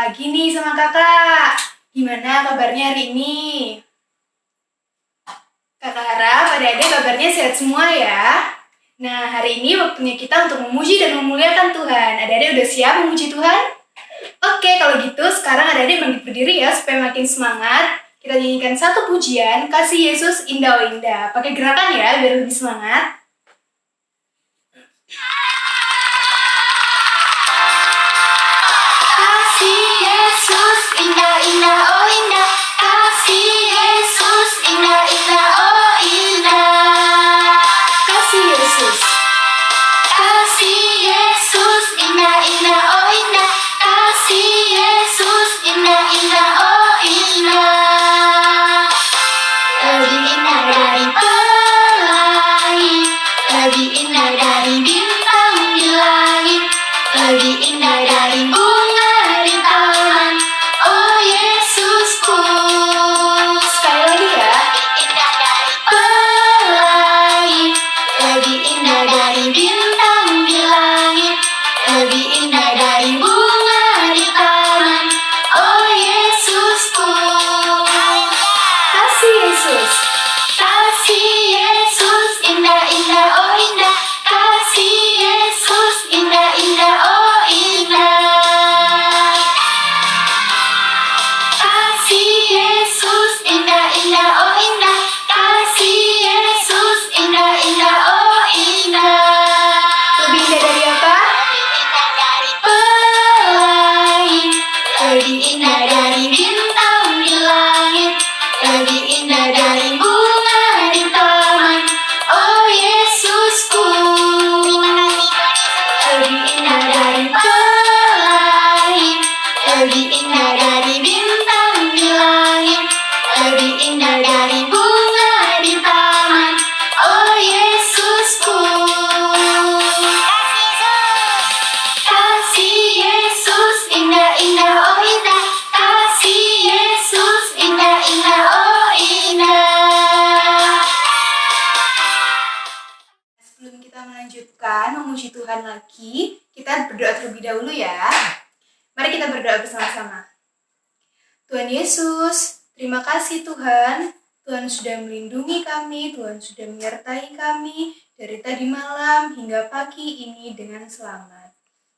lagi nih sama kakak. Gimana kabarnya hari ini? Kakak harap adik-adik kabarnya sehat semua ya. Nah, hari ini waktunya kita untuk memuji dan memuliakan Tuhan. Adik-adik udah siap memuji Tuhan? Oke, kalau gitu sekarang adik-adik bangkit berdiri ya supaya makin semangat. Kita nyanyikan satu pujian, Kasih Yesus Indah Oh Indah. Pakai gerakan ya biar lebih semangat. Kasih Yesus indah indah oh indah, kasih Yesus indah indah oh indah, Kasih Yesus. kasih Yesus indah indah oh indah, kasih Yesus indah indah oh indah, lebih indah dari pelangi, lebih indah dari bintang di langit, lebih indah dari bunga di taman. Oh Yesusku, Sekali lagi ya. lebih indah dari pelangi, lebih indah dari bintang di langit, lebih indah dari bunga di taman. Oh Yesusku, Kasih Yesus. kasih Yesus indah indah oh indah, kasih Yesus indah indah oh indah, kasih Yesus indah indah oh indah, kasih Yesus indah indah oh indah, Lebih indah dari apa? lebih indah dari pelangi, lebih indah dari bintang di langit, lebih indah dari bunga di taman. Oh Yesusku, lebih indah dari pelangi, lebih indah dari bintang di langit, lebih indah dari bunga di taman. Oh Yesusku, kasih Yesus indah indah oh indah, kasih Yesus indah indah oh indah. Sebelum kita melanjutkan memuji Tuhan lagi, kita berdoa terlebih dahulu ya. Mari kita berdoa bersama-sama. Tuhan Yesus, terima kasih Tuhan. Tuhan sudah melindungi kami, Tuhan sudah menyertai kami dari tadi malam hingga pagi ini dengan selamat.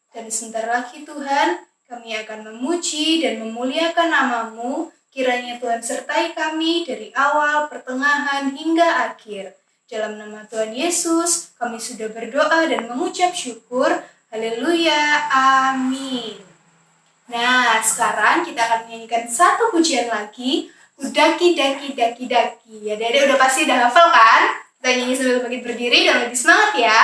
Dan sebentar lagi Tuhan, kami akan memuji dan memuliakan nama-Mu. Kiranya Tuhan sertai kami dari awal, pertengahan, hingga akhir. Dalam nama Tuhan Yesus, kami sudah berdoa dan mengucap syukur. Haleluya, amin. Nah, sekarang kita akan menyanyikan satu pujian lagi. Daki, daki, daki, daki. Ya, Dede udah pasti udah hafal kan? Kita nyanyi sambil bangkit berdiri dan lebih semangat ya.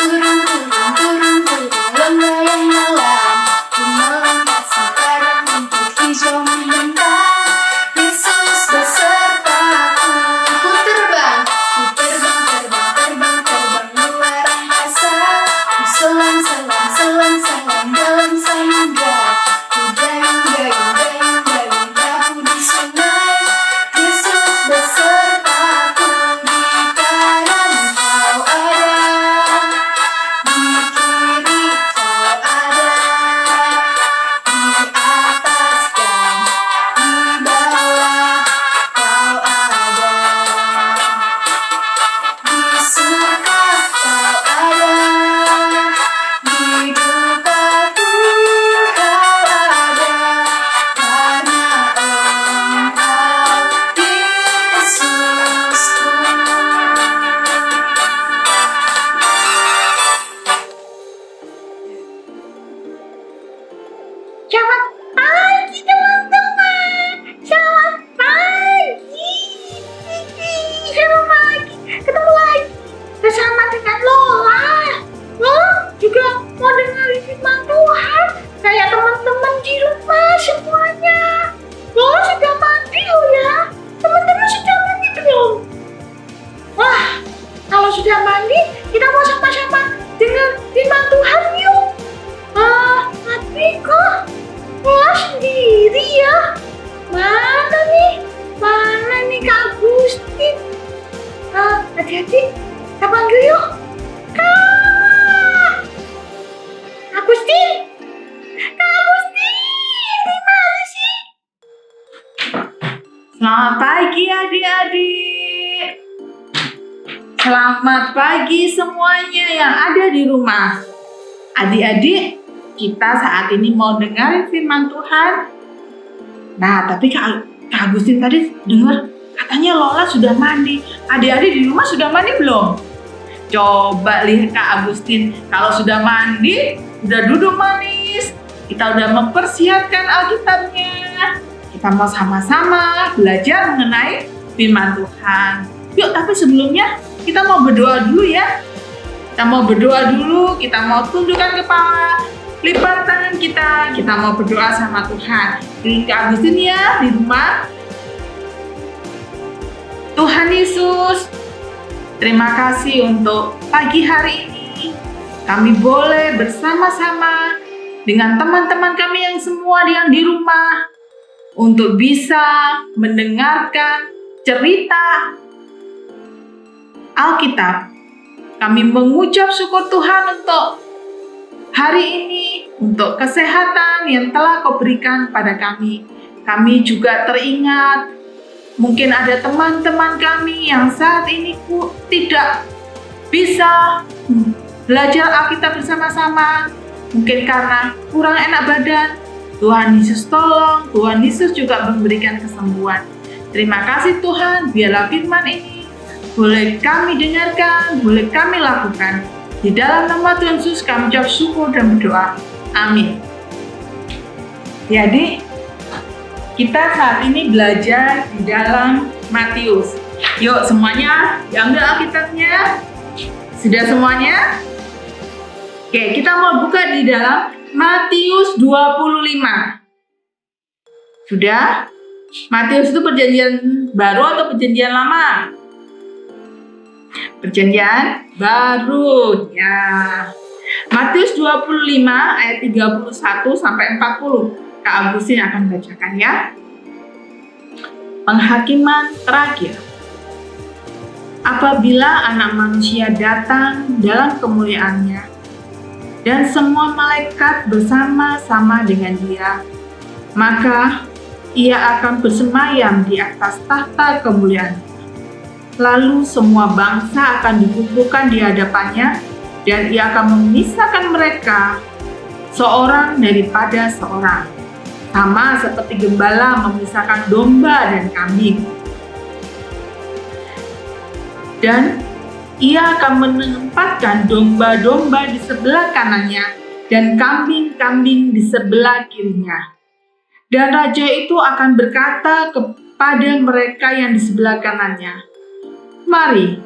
Turun, turun, turun, turun. dengerin firman Tuhan kayak teman-teman di rumah semuanya. Lola sudah mandi loh ya. Teman-teman sudah mandi belum? Wah, kalau sudah mandi, kita mau sama-sama dengar firman Tuhan yuk. Tapi kok Lola sendiri ya? Mana nih Kak Agustin? Adik-adik, kita panggil yuk. Kak Agustin, di mana sih? Selamat pagi adik-adik. Selamat pagi semuanya yang ada di rumah. Adik-adik, kita saat ini mau dengerin firman Tuhan. Nah, tapi Kak Agustin tadi dengar katanya Lola sudah mandi. Adik-adik di rumah sudah mandi belum? Coba lihat Kak Agustin, kalau sudah mandi, udah duduk manis, kita udah mempersiapkan Alkitabnya. Kita mau sama-sama belajar mengenai firman Tuhan. Yuk, tapi sebelumnya kita mau berdoa dulu ya. Kita mau berdoa dulu, kita mau tundukkan kepala, lipat tangan kita mau berdoa sama Tuhan. Ini Kak Agustin ya di rumah. Tuhan Yesus, terima kasih untuk pagi hari ini. Kami boleh bersama-sama dengan teman-teman kami yang semua yang di rumah untuk bisa mendengarkan cerita Alkitab. Kami mengucap syukur Tuhan untuk hari ini, untuk kesehatan yang telah Kau berikan pada kami. Kami juga teringat mungkin ada teman-teman kami yang saat ini tidak bisa belajar Alkitab bersama-sama. Mungkin karena kurang enak badan. Tuhan Yesus tolong, Tuhan Yesus juga memberikan kesembuhan. Terima kasih Tuhan, biarlah firman ini boleh kami dengarkan, boleh kami lakukan. Di dalam nama Tuhan Yesus kami ucap syukur dan berdoa. Amin. Jadi, kita saat ini belajar di dalam Matius. Yuk semuanya diambil Alkitabnya. Sudah semuanya? Oke, kita mau buka di dalam Matius 25. Sudah? Matius itu perjanjian baru atau perjanjian lama? Perjanjian baru. Ya. Matius 25 ayat 31 sampai 40. Kak Agustin akan bacakan ya. Penghakiman terakhir. Apabila Anak Manusia datang dalam kemuliaannya dan semua malaikat bersama-sama dengan Dia, maka Ia akan bersemayam di atas tahta kemuliaan. Lalu semua bangsa akan dikumpulkan di hadapannya dan Ia akan memisahkan mereka seorang daripada seorang, sama seperti gembala memisahkan domba dan kambing. Dan Ia akan menempatkan domba-domba di sebelah kanannya dan kambing-kambing di sebelah kirinya. Dan raja itu akan berkata kepada mereka yang di sebelah kanannya, "Mari,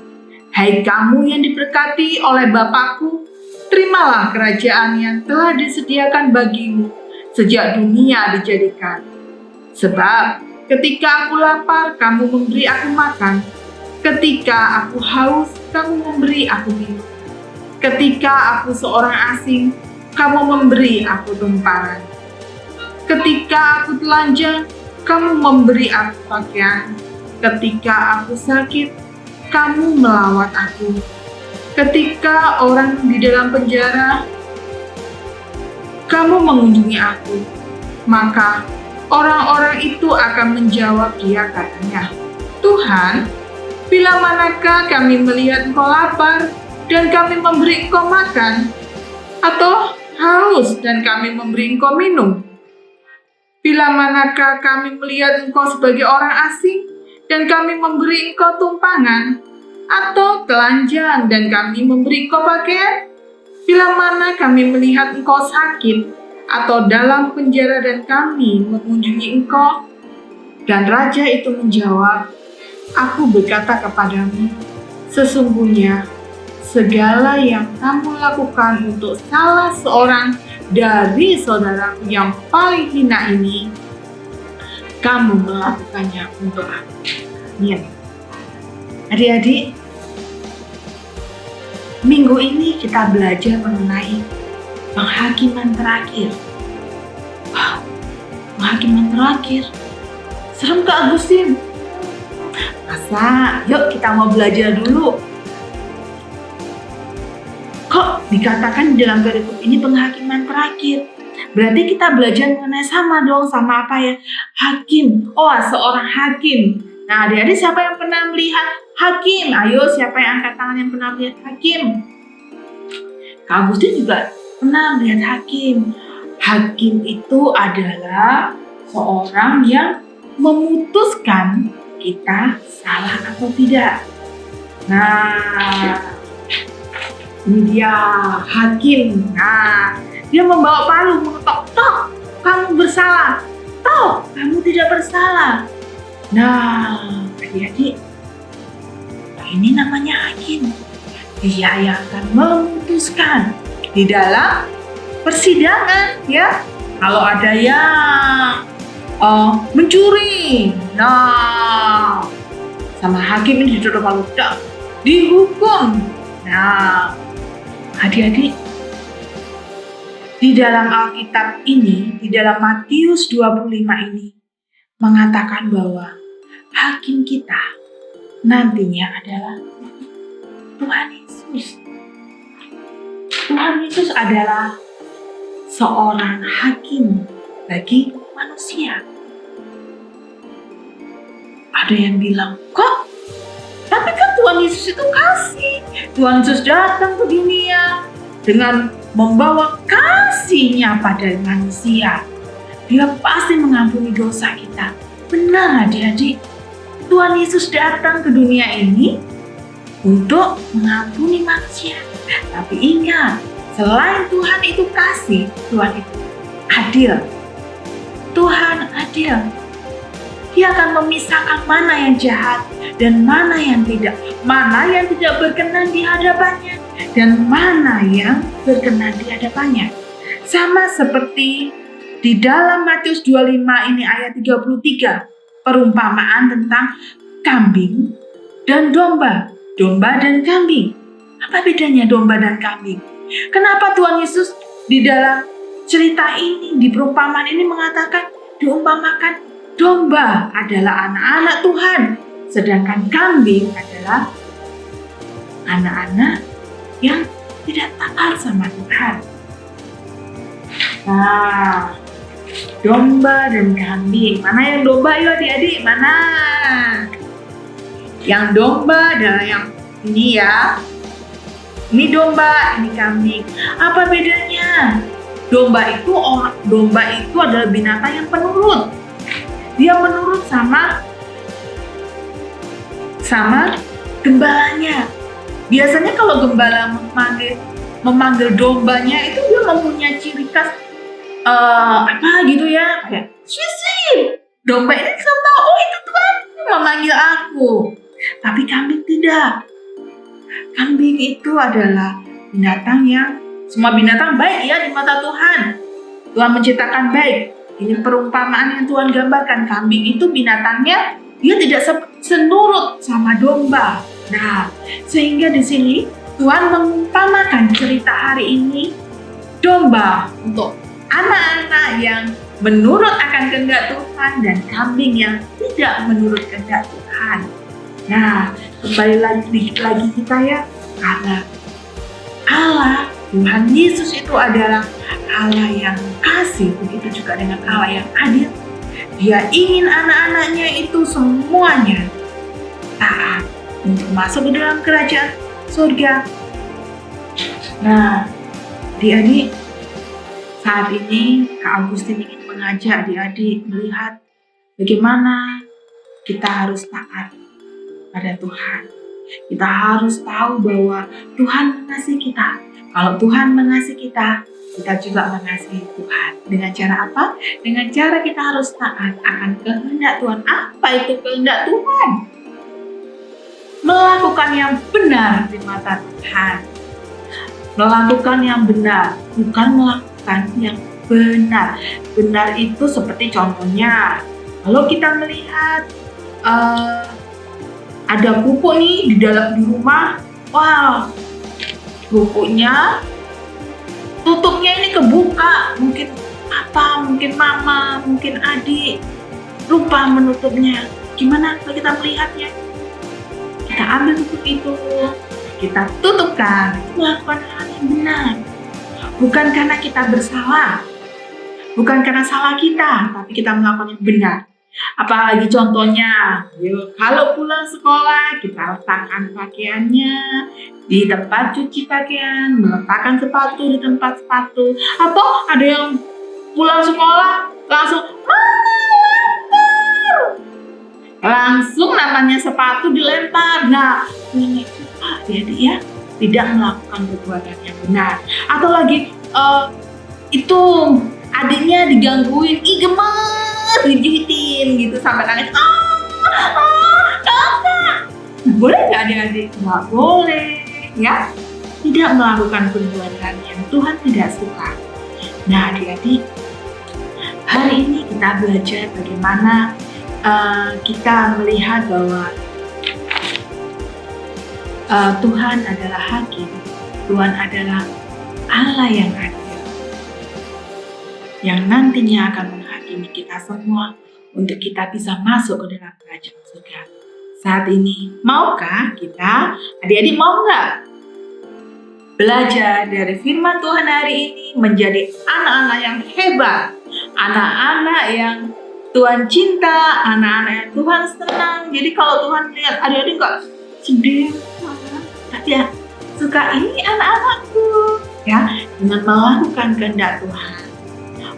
hai kamu yang diberkati oleh Bapakku, terimalah kerajaan yang telah disediakan bagimu sejak dunia dijadikan. Sebab ketika aku lapar, kamu memberi aku makan. Ketika aku haus, kamu memberi aku minum. Ketika aku seorang asing, kamu memberi aku tumpahan. Ketika aku telanjang, kamu memberi aku pakaian. Ketika aku sakit, kamu melawat aku. Ketika orang di dalam penjara, kamu mengunjungi aku." Maka orang-orang itu akan menjawab dia katanya, "Tuhan, bila manakah kami melihat Engkau lapar dan kami memberi Engkau makan, atau haus dan kami memberi Engkau minum? Bila manakah kami melihat Engkau sebagai orang asing dan kami memberi Engkau tumpangan, atau telanjang dan kami memberi Engkau pakaian? Bila mana kami melihat Engkau sakit atau dalam penjara dan kami mengunjungi Engkau?" Dan raja itu menjawab, "Aku berkata kepadamu, sesungguhnya segala yang kamu lakukan untuk salah seorang dari saudaraku yang paling hina ini, kamu melakukannya untuk aku. Amin. Adik-adik, minggu ini kita belajar mengenai penghakiman terakhir. Wow, penghakiman terakhir. Serem Kak Agustin. Masa? Yuk kita mau belajar dulu. Kok dikatakan dalam perikop ini penghakiman terakhir? Berarti kita belajar mengenai sama dong, sama apa ya? Hakim. Oh, seorang hakim. Nah, adik-adik siapa yang pernah melihat hakim? Ayo, siapa yang angkat tangan yang pernah melihat hakim? Kak Agustin juga pernah melihat hakim. Hakim itu adalah seorang yang memutuskan kita salah atau tidak. Nah, ini dia hakim. Nah, dia membawa palu, mengetok, tok, kamu bersalah. Tok, kamu tidak bersalah. Nah, adik-adik, ini namanya hakim. Dia yang akan memutuskan di dalam persidangan, ya. Kalau ada yang mencuri, nah, sama hakim ini dituduh palu, tok, dihukum. Nah, adik-adik, di dalam Alkitab ini, di dalam Matius 25 ini, mengatakan bahwa hakim kita nantinya adalah Tuhan Yesus. Tuhan Yesus adalah seorang hakim bagi manusia. Ada yang bilang, kok? Tapi kan Tuhan Yesus itu kasih. Tuhan Yesus datang ke dunia dengan membawa kasih-Nya pada manusia. Dia pasti mengampuni dosa kita. Benar adik-adik. Tuhan Yesus datang ke dunia ini untuk mengampuni manusia. Tapi ingat, selain Tuhan itu kasih, Tuhan itu adil. Tuhan adil. Dia akan memisahkan mana yang jahat dan mana yang tidak. Mana yang tidak berkenan di hadapannya dan mana yang berkenan di hadapannya. Sama seperti di dalam Matius 25 ini ayat 33, perumpamaan tentang kambing dan domba. Domba dan kambing. Apa bedanya domba dan kambing? Kenapa Tuhan Yesus di dalam cerita ini, di perumpamaan ini mengatakan, diumpamakan domba adalah anak-anak Tuhan, sedangkan kambing adalah anak-anak yang tidak taat sama Tuhan. Nah, domba dan kambing. Mana yang domba? Yuk adik-adik, mana? Yang domba adalah yang ini ya. Ini domba, ini kambing. Apa bedanya? Domba itu adalah binatang yang penurut. Dia menurut sama gembalanya. Biasanya kalau gembala memanggil dombanya itu dia mempunyai ciri khas apa gitu ya, kayak sisi. Domba ini bisa tahu, oh itu Tuhan memanggil aku. Tapi kambing tidak. Kambing itu adalah binatang yang semua binatang baik ya di mata Tuhan. Tuhan menciptakan baik. Ini perumpamaan yang Tuhan gambarkan. Kambing itu binatangnya dia tidak senurut sama domba. Nah, sehingga di sini Tuhan mengumpamakan cerita hari ini domba untuk anak-anak yang menurut akan kehendak Tuhan dan kambing yang tidak menurut kehendak Tuhan. Nah, kembali lagi kita ya, karena Allah, Tuhan Yesus itu adalah Allah yang kasih, begitu juga dengan Allah yang adil. Dia ingin anak-anaknya itu semuanya taat untuk masuk ke dalam kerajaan surga. Nah, adik-adik, saat ini Kak Agustin ingin mengajak adik-adik melihat bagaimana kita harus taat pada Tuhan. Kita harus tahu bahwa Tuhan mengasihi kita. Kalau Tuhan mengasihi kita, kita juga mengasihi Tuhan. Dengan cara apa? Dengan cara kita harus taat akan kehendak Tuhan. Apa itu kehendak Tuhan? melakukan yang benar di mata Tuhan. Melakukan yang benar, bukan melakukan yang benar. Benar itu seperti contohnya, kalau kita melihat ada pupuk nih di rumah, wah, pupuknya tutupnya ini kebuka, mungkin mama, mungkin adik lupa menutupnya. Gimana kalau kita melihatnya? Kita ambil tutup itu, kita tutupkan, melakukan hal yang benar. Bukan karena kita bersalah, bukan karena salah kita, tapi kita melakukan yang benar. Apalagi contohnya, kalau pulang sekolah kita letakkan pakaiannya di tempat cuci pakaian, meletakkan sepatu di tempat sepatu. Atau ada yang pulang sekolah langsung namanya sepatu dilempar. Nah, ini jadi ya tidak melakukan perbuatan yang benar. Atau lagi itu adiknya digangguin, gemes, dijuitin gitu sampai nangis. Kakak, boleh nggak adik-adik? Nggak boleh, ya. Tidak melakukan perbuatan yang Tuhan tidak suka. Nah, adik-adik, hari ini kita belajar bagaimana kita melihat bahwa Tuhan adalah hakim, Tuhan adalah Allah yang adil, yang nantinya akan menghakimi kita semua untuk kita bisa masuk ke dalam kerajaan surga. Saat ini, maukah kita, adik-adik mau nggak belajar dari firman Tuhan hari ini menjadi anak-anak yang hebat, anak-anak yang Tuhan cinta, anak-anak yang Tuhan senang. Jadi kalau Tuhan lihat adik-adik nggak sedih, ya suka ini anak-anakku, ya, dengan melakukan kehendak Tuhan.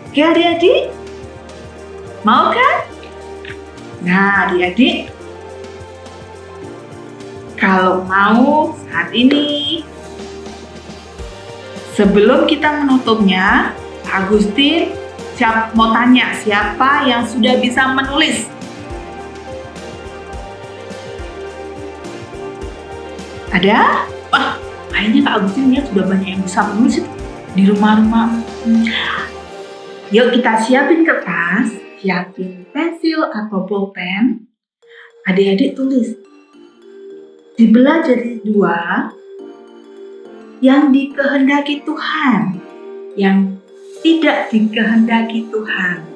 Oke adik-adik, mau kan? Nah adik-adik, kalau mau saat ini, sebelum kita menutupnya, Agustin mau tanya siapa yang sudah bisa menulis? Ada? Wah, kayaknya Kak Agustin ya sudah banyak yang bisa menulis di rumah-rumah. Yuk kita siapin kertas, siapin pensil atau pulpen. Adik-adik tulis. Dibelah jadi 2, yang dikehendaki Tuhan, yang tidak dikehendaki Tuhan.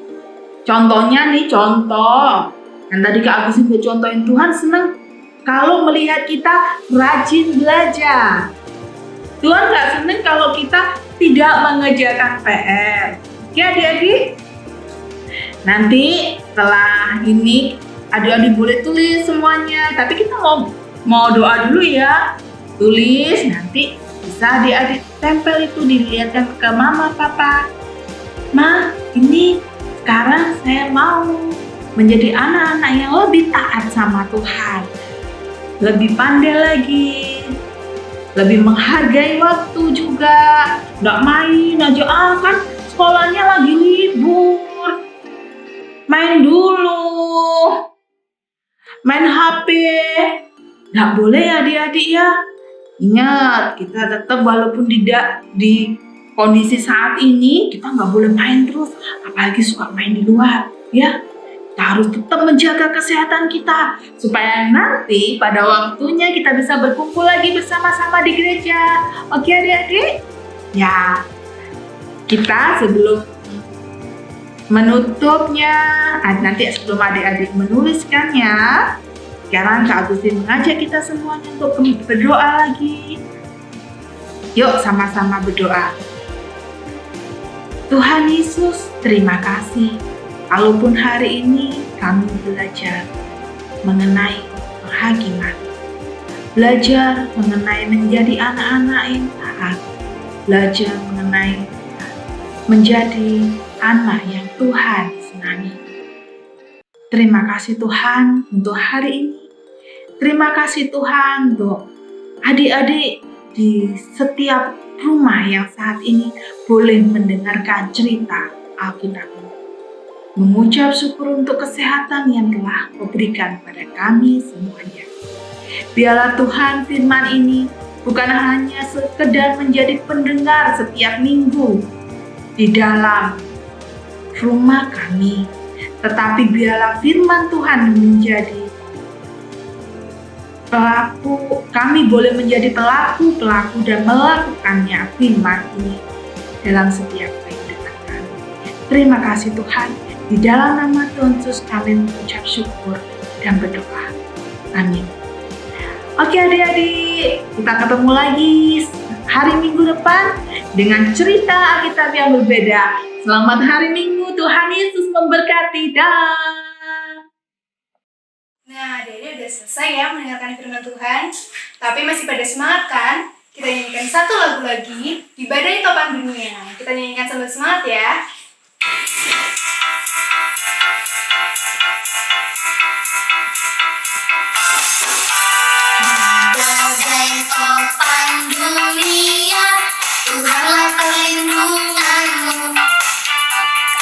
Contohnya nih, contoh yang tadi Kak Agustin udah contohin. Tuhan senang kalau melihat kita rajin belajar. Tuhan gak senang kalau kita tidak mengerjakan PR. Oke adik-adik? Nanti setelah ini adik-adik boleh tulis semuanya. Tapi kita mau doa dulu ya. Tulis, nanti bisa adik-adik tempel itu, dilihatkan ke mama, papa. Ma, ini sekarang saya mau menjadi anak-anak yang lebih taat sama Tuhan. Lebih pandai lagi, lebih menghargai waktu juga. Nggak main aja, kan sekolahnya lagi libur. Main dulu, main HP. Nggak boleh ya adik-adik ya. Ingat, kita tetap walaupun tidak di kondisi saat ini, kita nggak boleh main terus. Apalagi suka main di luar, ya. Kita harus tetap menjaga kesehatan kita supaya nanti pada waktunya kita bisa berkumpul lagi bersama-sama di gereja. Oke adik-adik? Ya, kita sebelum menutupnya, nanti sebelum adik-adik menuliskannya, sekarang Kak Agustin mengajak kita semuanya untuk berdoa lagi. Yuk sama-sama berdoa. Tuhan Yesus, terima kasih. Walaupun hari ini kami belajar mengenai penghakiman, belajar mengenai menjadi anak-anak yang taat, belajar mengenai menjadi anak yang Tuhan senangi. Terima kasih Tuhan untuk hari ini. Terima kasih Tuhan untuk adik-adik di setiap rumah yang saat ini boleh mendengarkan cerita Alkitab. Mengucap syukur untuk kesehatan yang telah Kau berikan pada kami semuanya. Biarlah Tuhan firman ini bukan hanya sekedar menjadi pendengar setiap minggu di dalam rumah kami, tetapi biarlah firman Tuhan menjadi kami boleh menjadi pelaku-pelaku dan melakukannya firman ini dalam setiap kehidupan kami. Terima kasih Tuhan, di dalam nama Tuhan Yesus kami mengucap syukur dan berdoa. Amin. Oke adik-adik, kita ketemu lagi hari Minggu depan dengan cerita Alkitab yang berbeda. Selamat hari Minggu, Tuhan Yesus memberkati. Dah. Nah, adik-adik udah selesai ya mendengarkan firman Tuhan. Tapi masih pada semangat kan? Kita nyanyikan satu lagu lagi di Badai Topan Dunia. Kita nyanyikan sambil semangat ya. Badai topan dunia, Tuhanlah perlindunganmu.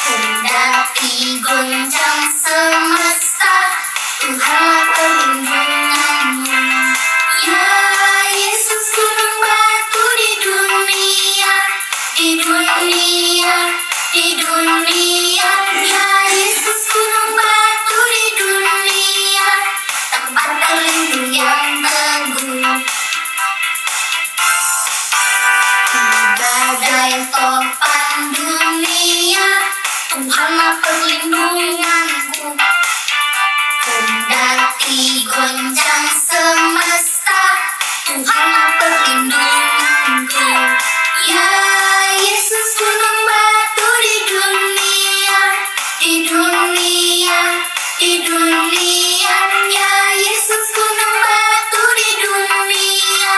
Kendati goncang semesta, Tuhanlah perlindunganmu. Ya Yesus gunung batu di dunia, di dunia, di dunia. Ya Yesus gunung batu di dunia, tempat berlindung yang teguh. Di badai topan dunia, Tuhanlah perlindunganku. Kendati goncang semesta, Tuhanlah perlindunganku. Ya Yesus gunung batu di dunia, di dunia, di dunia. Ya Yesus gunung batu di dunia,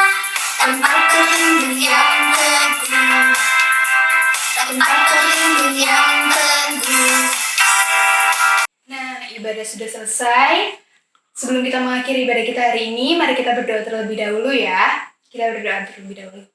tempat berlindung yang teguh, tempat berlindung yang teguh. Nah, ibadah sudah selesai. Sebelum kita mengakhiri ibadah kita hari ini, mari kita berdoa terlebih dahulu ya. Kita berdoa terlebih dahulu.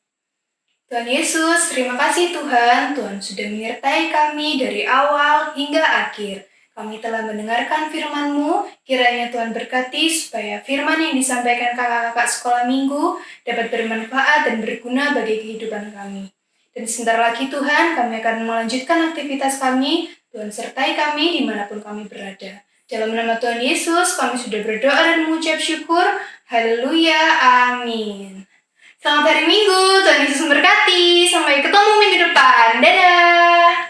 Tuhan Yesus, terima kasih Tuhan. Tuhan sudah menyertai kami dari awal hingga akhir. Kami telah mendengarkan firman-Mu. Kiranya Tuhan berkati supaya firman yang disampaikan kakak-kakak sekolah minggu dapat bermanfaat dan berguna bagi kehidupan kami. Dan sebentar lagi Tuhan, kami akan melanjutkan aktivitas kami. Tuhan sertai kami dimanapun kami berada. Dalam nama Tuhan Yesus, kami sudah berdoa dan mengucap syukur. Haleluya, amin. Selamat hari Minggu, Tuhan Yesus memberkati. Sampai ketemu minggu depan. Dadah!